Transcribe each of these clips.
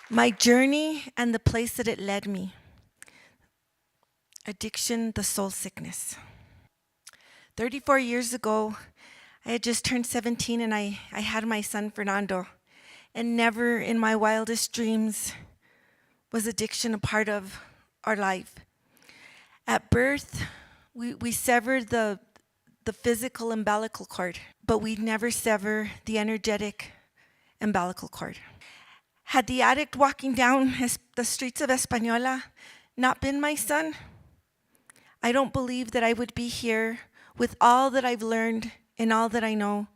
My journey and the place that it led me. Addiction, the soul sickness. 34 years ago, I had just turned 17 and I had my son, Fernando. And never in my wildest dreams was addiction a part of our life. At birth, we severed the physical umbilical cord, but we never sever the energetic umbilical cord. Had the addict walking down the streets of Española not been my son, I don't believe that I would be here with all that I've learned and all that I know.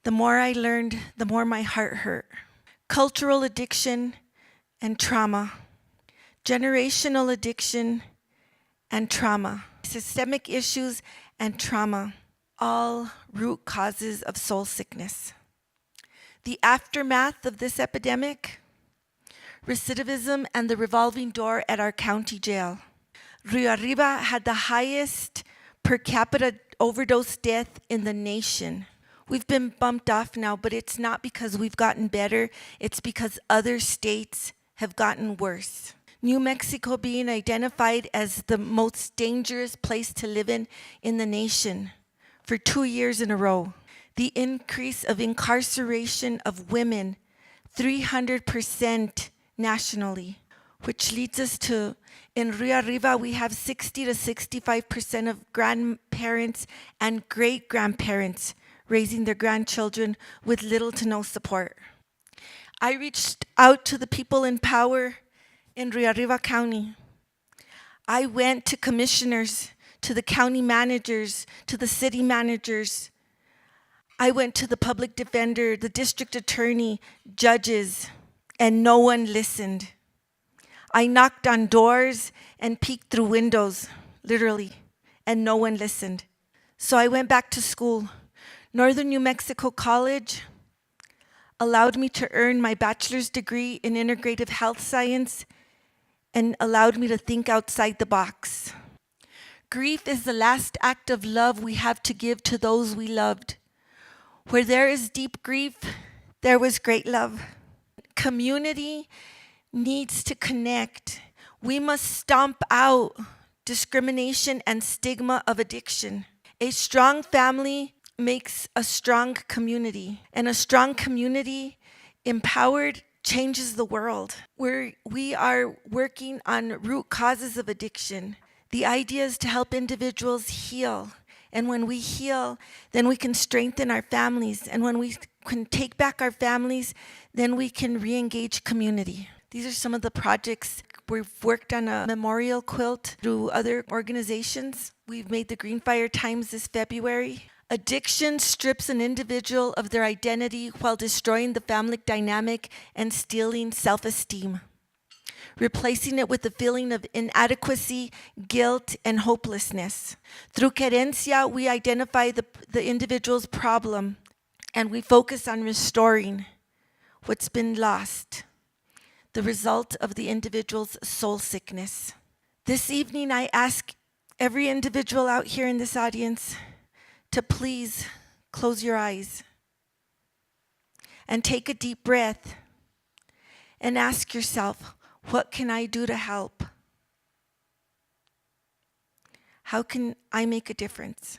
The more I learned, the more my heart hurt. Cultural addiction and trauma, generational addiction and trauma, systemic issues and trauma, all root causes of soul sickness. The aftermath of this epidemic, recidivism and the revolving door at our county jail. Rio Arriba had the highest per capita overdose death in the nation. We've been bumped off now, but it's not because we've gotten better, it's because other states have gotten worse. New Mexico being identified as the most dangerous place to live in the nation for 2 years in a row. The increase of incarceration of women, 300% nationally, which leads us to, in Rio Arriba, we have 60 to 65% of grandparents and great-grandparents raising their grandchildren with little to no support. I reached out to the people in power in Rio Arriba County. I went to commissioners, to the county managers, to the city managers. I went to the public defender, the district attorney, judges, and no one listened. I knocked on doors and peeked through windows, literally, and no one listened. So I went back to school. Northern New Mexico College allowed me to earn my bachelor's degree in integrative health science and allowed me to think outside the box. Grief is the last act of love we have to give to those we loved. Where there is deep grief, there was great love. Community needs to connect. We must stomp out discrimination and stigma of addiction. A strong family makes a strong community, and a strong community, empowered, changes the world. We are working on root causes of addiction. The idea is to help individuals heal. And when we heal, then we can strengthen our families. And when we can take back our families, then we can re-engage community. These are some of the projects. We've worked on a memorial quilt through other organizations. We've made the Green Fire Times this February. Addiction strips an individual of their identity while destroying the family dynamic and stealing self-esteem, replacing it with a feeling of inadequacy, guilt, and hopelessness. Through Querencia, we identify the individual's problem, and we focus on restoring what's been lost, the result of the individual's soul sickness. This evening, I ask every individual out here in this audience to please close your eyes and take a deep breath and ask yourself, what can I do to help? How can I make a difference?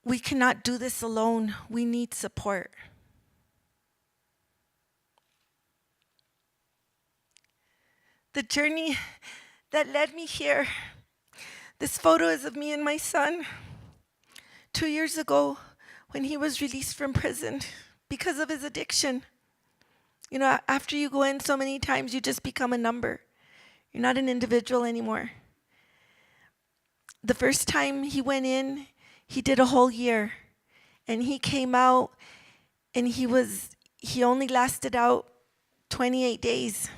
We cannot do this alone. We need support. The journey that led me here, this photo is of me and my son 2 years ago when he was released from prison because of his addiction. You know, after you go in so many times, you just become a number. You're not an individual anymore. The first time he went in, he did a whole year. And he came out, and he only lasted out 28 days.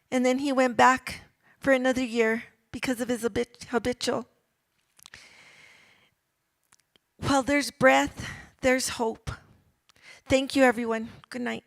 And then he went back for another year because of his habitual. While there's breath, there's hope. Thank you, everyone. Good night.